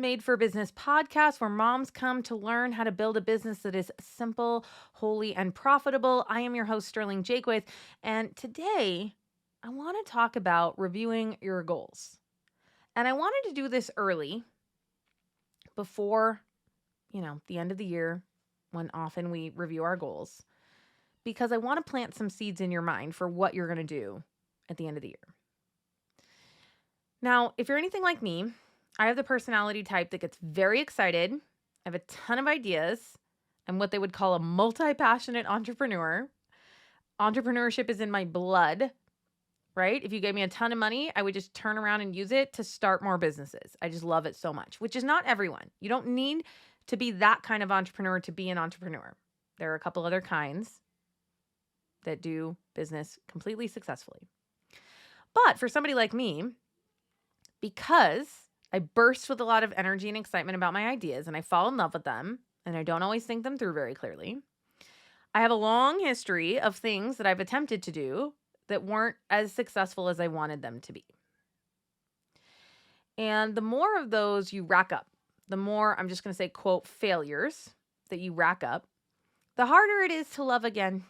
Made for Business podcast where moms come to learn how to build a business that is simple, holy, and profitable. I am your host, Sterling Jakewith, and today I want to talk about reviewing your goals. And I wanted to do this early before, the end of the year when often we review our goals because I want to plant some seeds in your mind for what you're going to do at the end of the year. Now, if you're anything like me, I have the personality type that gets very excited. I have a ton of ideas. I'm what they would call a multi-passionate entrepreneur. Entrepreneurship is in my blood, right? If you gave me a ton of money, I would just turn around and use it to start more businesses. I just love it so much, which is not everyone. You don't need to be that kind of entrepreneur to be an entrepreneur. There are a couple other kinds that do business completely successfully. But for somebody like me, because I burst with a lot of energy and excitement about my ideas and I fall in love with them and I don't always think them through very clearly, I have a long history of things that I've attempted to do that weren't as successful as I wanted them to be. And the more of those you rack up, the more, I'm just going to say, quote, failures that you rack up, the harder it is to love again.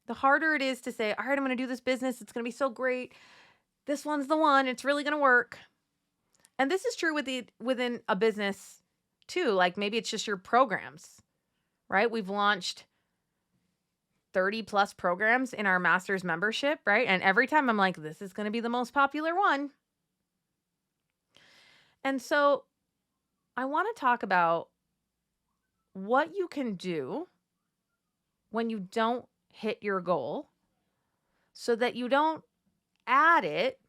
The harder it is to say, all right, I'm going to do this business. It's going to be so great. This one's the one. It's really going to work. And this is true within a business too. Like maybe it's just your programs, right? We've launched 30 plus programs in our master's membership, right? And every time I'm like, this is going to be the most popular one. And so I want to talk about what you can do when you don't hit your goal so that you don't add it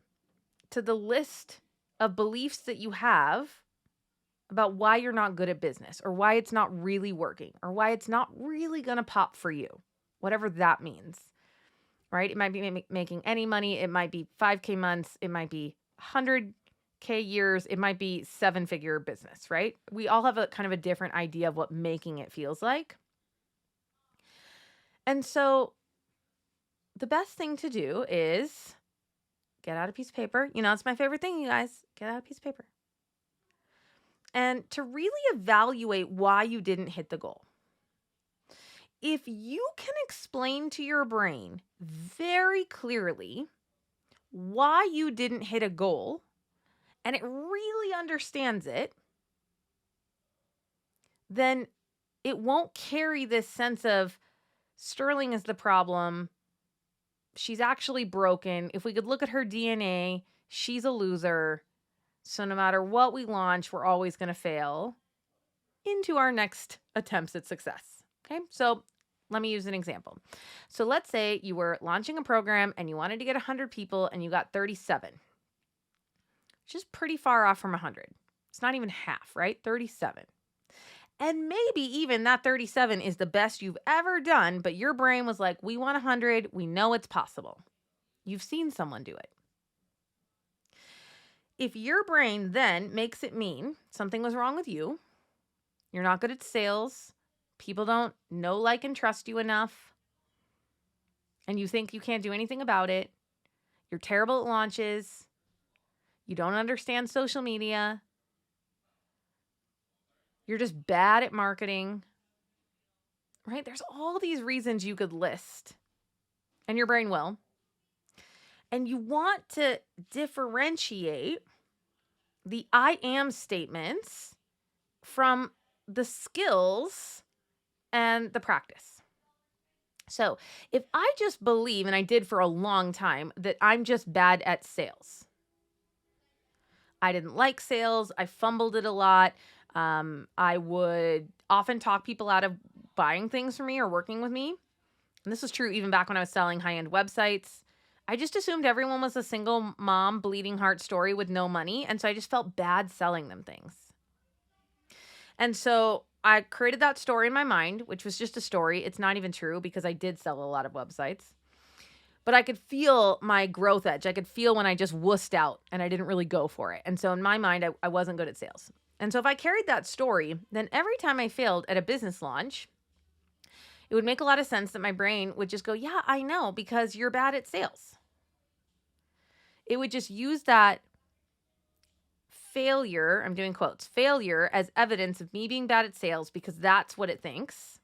to the list of beliefs that you have about why you're not good at business or why it's not really working or why it's not really going to pop for you, whatever that means, right? It might be making any money. It might be 5K months. It might be 100K years. It might be 7-figure business, right? We all have a kind of a different idea of what making it feels like. And so the best thing to do is get out a piece of paper. It's my favorite thing, you guys. Get out a piece of paper. And to really evaluate why you didn't hit the goal. If you can explain to your brain very clearly why you didn't hit a goal, and it really understands it, then it won't carry this sense of Sterling is the problem. She's actually broken. If we could look at her DNA, she's a loser. So no matter what we launch, we're always going to fail into our next attempts at success. Okay, so let me use an example. So let's say you were launching a program and you wanted to get 100 people and you got 37, which is pretty far off from 100. It's not even half, right? 37. And maybe even that 37 is the best you've ever done, but your brain was like, we want 100. We know it's possible. You've seen someone do it. If your brain then makes it mean something was wrong with you, you're not good at sales, people don't know, like, and trust you enough, and you think you can't do anything about it, you're terrible at launches, you don't understand social media, you're just bad at marketing, right? There's all these reasons you could list, and your brain will. And you want to differentiate the I am statements from the skills and the practice. So if I just believe, and I did for a long time, that I'm just bad at sales, I didn't like sales, I fumbled it a lot, I would often talk people out of buying things from me or working with me. And this was true even back when I was selling high-end websites. I just assumed everyone was a single mom, bleeding heart story with no money. And so I just felt bad selling them things. And so I created that story in my mind, which was just a story. It's not even true because I did sell a lot of websites. But I could feel my growth edge. I could feel when I just wussed out and I didn't really go for it. And so in my mind, I wasn't good at sales. And so if I carried that story, then every time I failed at a business launch, it would make a lot of sense that my brain would just go, yeah, I know, because you're bad at sales. It would just use that failure, I'm doing quotes, failure as evidence of me being bad at sales because that's what it thinks.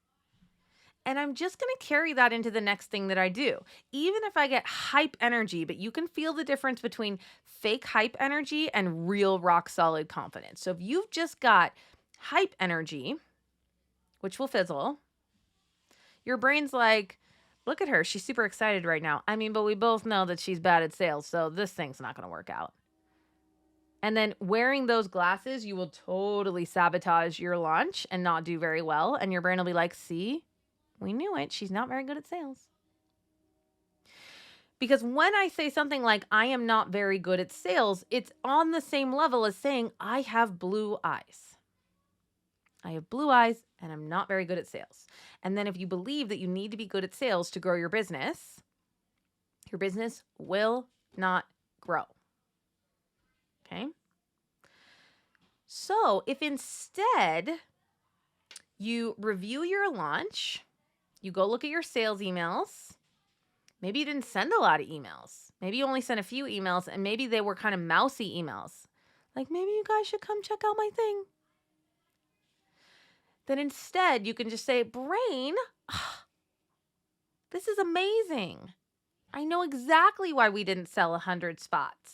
And I'm just going to carry that into the next thing that I do. Even if I get hype energy, but you can feel the difference between fake hype energy and real rock solid confidence. So if you've just got hype energy, which will fizzle, your brain's like, look at her. She's super excited right now. I mean, but we both know that she's bad at sales, so this thing's not going to work out. And then wearing those glasses, you will totally sabotage your launch and not do very well. And your brain will be like, see, we knew it. She's not very good at sales. Because when I say something like, I am not very good at sales, it's on the same level as saying, I have blue eyes. I have blue eyes and I'm not very good at sales. And then if you believe that you need to be good at sales to grow your business will not grow. Okay? So if instead you review your launch, you go look at your sales emails, maybe you didn't send a lot of emails. Maybe you only sent a few emails and maybe they were kind of mousy emails. Like, maybe you guys should come check out my thing. Then instead you can just say, brain, this is amazing. I know exactly why we didn't sell 100 spots.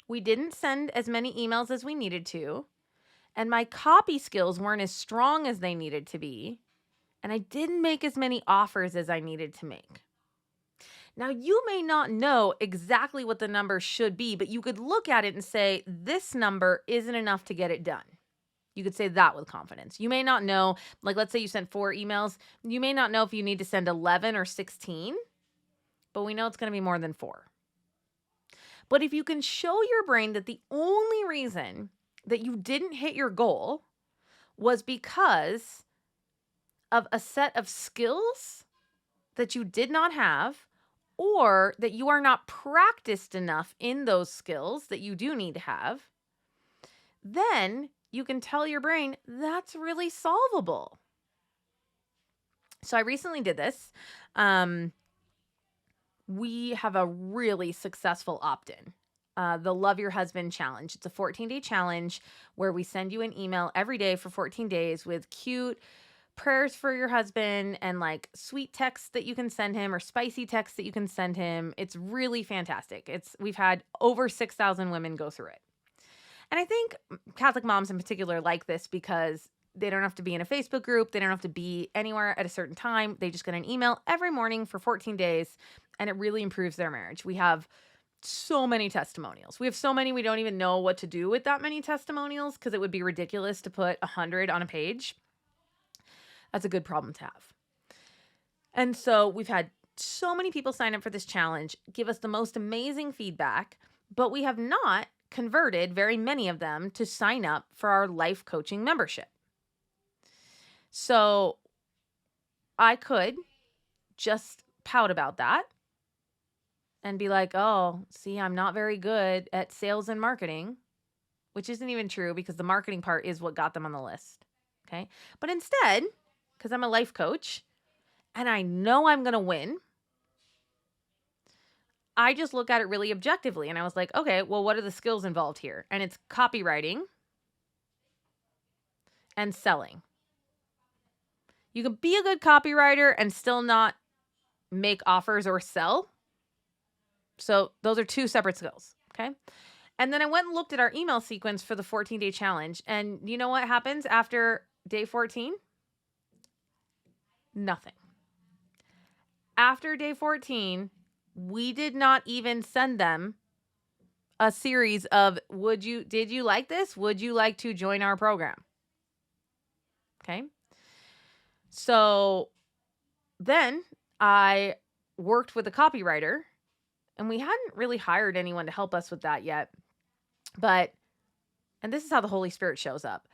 We didn't send as many emails as we needed to, and my copy skills weren't as strong as they needed to be, and I didn't make as many offers as I needed to make. Now, you may not know exactly what the number should be, but you could look at it and say, this number isn't enough to get it done. You could say that with confidence. You may not know, like let's say you sent 4 emails. You may not know if you need to send 11 or 16, but we know it's going to be more than 4. But if you can show your brain that the only reason that you didn't hit your goal was because of a set of skills that you did not have, or that you are not practiced enough in those skills that you do need to have, then you can tell your brain that's really solvable. So I recently did this. We have a really successful opt-in, the Love Your Husband Challenge. It's a 14-day challenge where we send you an email every day for 14 days with cute prayers for your husband and like sweet texts that you can send him or spicy texts that you can send him. It's really fantastic. We've had over 6,000 women go through it. And I think Catholic moms in particular like this because they don't have to be in a Facebook group. They don't have to be anywhere at a certain time. They just get an email every morning for 14 days, and it really improves their marriage. We have so many testimonials. We have so many, we don't even know what to do with that many testimonials because it would be ridiculous to put 100 on a page. That's a good problem to have. And so we've had so many people sign up for this challenge, give us the most amazing feedback, but we have not converted very many of them to sign up for our life coaching membership. So I could just pout about that and be like, oh, see, I'm not very good at sales and marketing, which isn't even true because the marketing part is what got them on the list. Okay. But instead, because I'm a life coach and I know I'm going to win, I just look at it really objectively. And I was like, okay, well, what are the skills involved here? And it's copywriting and selling. You can be a good copywriter and still not make offers or sell. So those are 2 separate skills. Okay. And then I went and looked at our email sequence for the 14-day challenge. And you know what happens after day 14? Nothing. After day 14, we did not even send them a series of, did you like this? Would you like to join our program? Okay. So then I worked with a copywriter, and we hadn't really hired anyone to help us with that yet. And this is how the Holy Spirit shows up.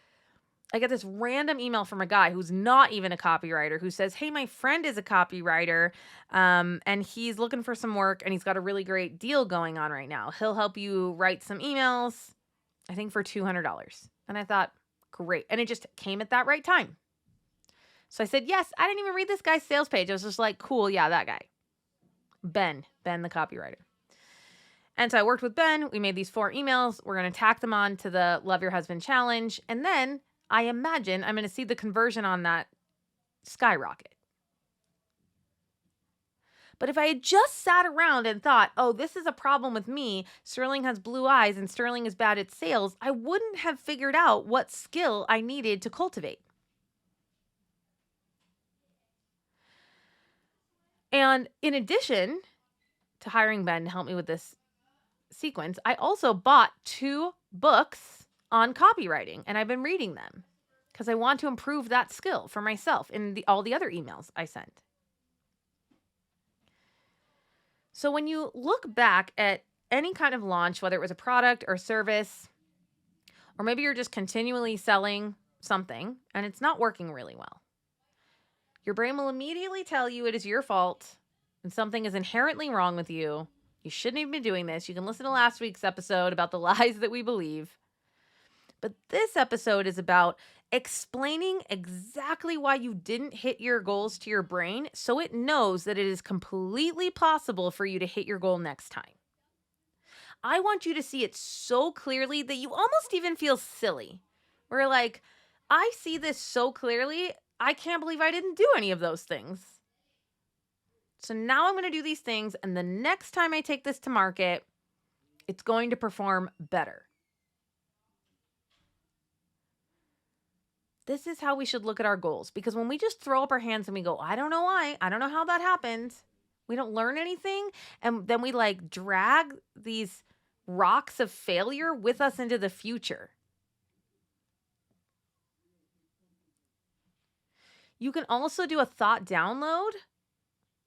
I get this random email from a guy who's not even a copywriter who says, hey, my friend is a copywriter, and he's looking for some work, and he's got a really great deal going on right now. He'll help you write some emails, I think for $200. And I thought, great. And it just came at that right time. So I said, yes. I didn't even read this guy's sales page. I was just like, cool. Yeah, that guy. Ben the copywriter. And so I worked with Ben. We made these 4 emails. We're going to tack them on to the Love Your Husband Challenge. And then I imagine I'm going to see the conversion on that skyrocket. But if I had just sat around and thought, oh, this is a problem with me, Sterling has blue eyes and Sterling is bad at sales, I wouldn't have figured out what skill I needed to cultivate. And in addition to hiring Ben to help me with this sequence, I also bought 2 books on copywriting, and I've been reading them because I want to improve that skill for myself in all the other emails I sent. So when you look back at any kind of launch, whether it was a product or service, or maybe you're just continually selling something and it's not working really well, your brain will immediately tell you it is your fault and something is inherently wrong with you. You shouldn't even be doing this. You can listen to last week's episode about the lies that we believe. But this episode is about explaining exactly why you didn't hit your goals to your brain so it knows that it is completely possible for you to hit your goal next time. I want you to see it so clearly that you almost even feel silly. We're like, I see this so clearly, I can't believe I didn't do any of those things. So now I'm going to do these things, and the next time I take this to market, it's going to perform better. This is how we should look at our goals, because when we just throw up our hands and we go, I don't know why, I don't know how that happened, we don't learn anything, and then we like drag these rocks of failure with us into the future. You can also do a thought download.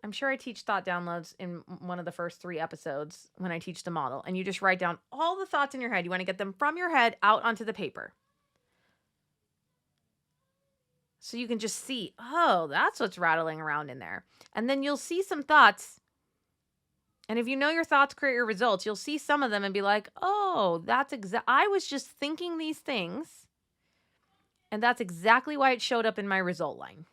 I'm sure I teach thought downloads in one of the first 3 episodes when I teach the model, and you just write down all the thoughts in your head. You want to get them from your head out onto the paper. So you can just see, oh, that's what's rattling around in there. And then you'll see some thoughts. And if you know your thoughts create your results, you'll see some of them and be like, oh, I was just thinking these things. And that's exactly why it showed up in my result line.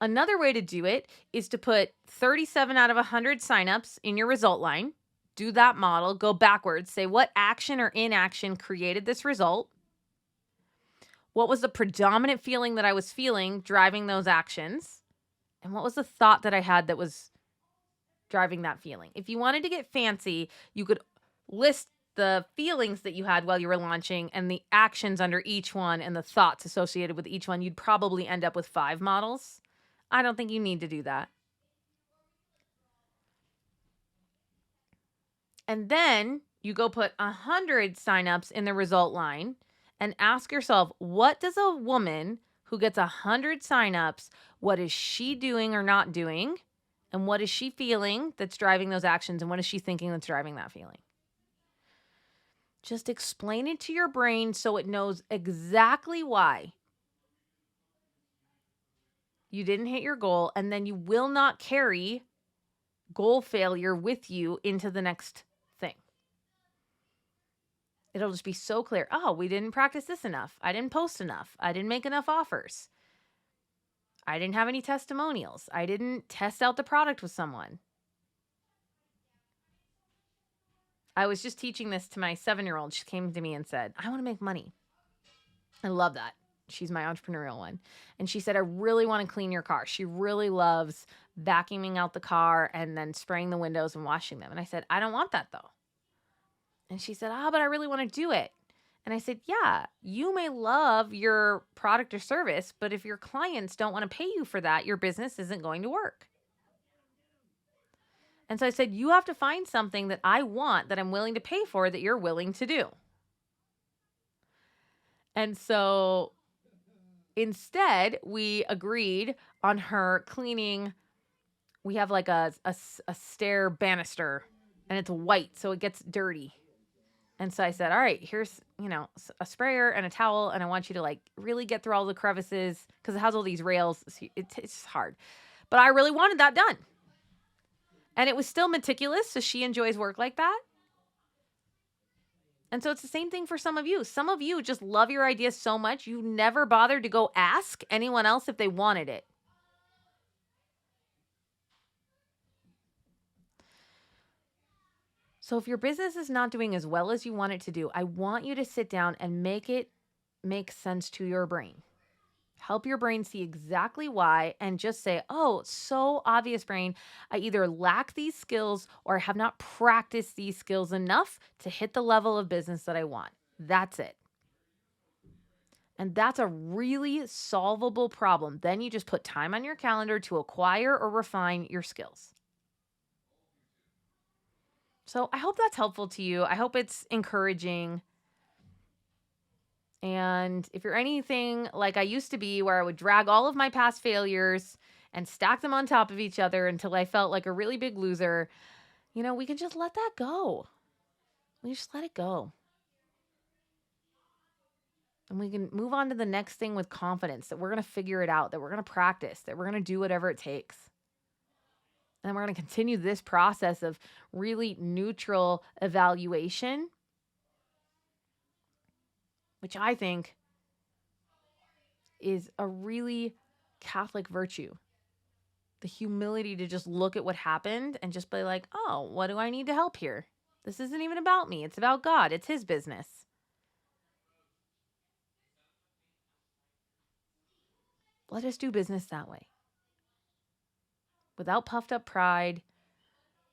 Another way to do it is to put 37 out of 100 signups in your result line. Do that model, go backwards, say what action or inaction created this result. What was the predominant feeling that I was feeling driving those actions? And what was the thought that I had that was driving that feeling? If you wanted to get fancy, you could list the feelings that you had while you were launching and the actions under each one and the thoughts associated with each one. You'd probably end up with 5 models. I don't think you need to do that. And then you go put 100 signups in the result line and ask yourself, what does a woman who gets 100 signups, what is she doing or not doing? And what is she feeling that's driving those actions? And what is she thinking that's driving that feeling? Just explain it to your brain so it knows exactly why you didn't hit your goal, and then you will not carry goal failure with you into the next thing. It'll just be so clear. Oh, we didn't practice this enough. I didn't post enough. I didn't make enough offers. I didn't have any testimonials. I didn't test out the product with someone. I was just teaching this to my 7-year-old. She came to me and said, I want to make money. I love that. She's my entrepreneurial one. And she said, I really want to clean your car. She really loves vacuuming out the car and then spraying the windows and washing them. And I said, I don't want that though. And she said, but I really want to do it. And I said, yeah, you may love your product or service, but if your clients don't want to pay you for that, your business isn't going to work. And so I said, you have to find something that I want, that I'm willing to pay for, that you're willing to do. And so instead, we agreed on her cleaning. We have like a stair banister, and it's white, so it gets dirty. And so I said, all right, here's, a sprayer and a towel, and I want you to like really get through all the crevices because it has all these rails. It's hard. But I really wanted that done. And it was still meticulous, so she enjoys work like that. And so it's the same thing for some of you. Some of you just love your idea so much, you never bothered to go ask anyone else if they wanted it. So if your business is not doing as well as you want it to do, I want you to sit down and make it make sense to your brain. Help your brain see exactly why and just say, oh, so obvious, brain. I either lack these skills or have not practiced these skills enough to hit the level of business that I want. That's it. And that's a really solvable problem. Then you just put time on your calendar to acquire or refine your skills. So I hope that's helpful to you. I hope it's encouraging. And if you're anything like I used to be, where I would drag all of my past failures and stack them on top of each other until I felt like a really big loser, we can just let that go. We just let it go. And we can move on to the next thing with confidence that we're going to figure it out, that we're going to practice, that we're going to do whatever it takes. And we're going to continue this process of really neutral evaluation, which I think is a really Catholic virtue. The humility to just look at what happened and just be like, oh, what do I need to help here? This isn't even about me. It's about God. It's his business. Let us do business that way. Without puffed up pride,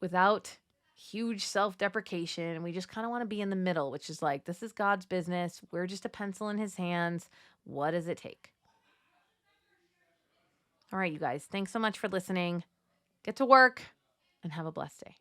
without huge self-deprecation. We just kind of want to be in the middle, which is like, this is God's business. We're just a pencil in his hands. What does it take? All right, you guys, thanks so much for listening. Get to work and have a blessed day.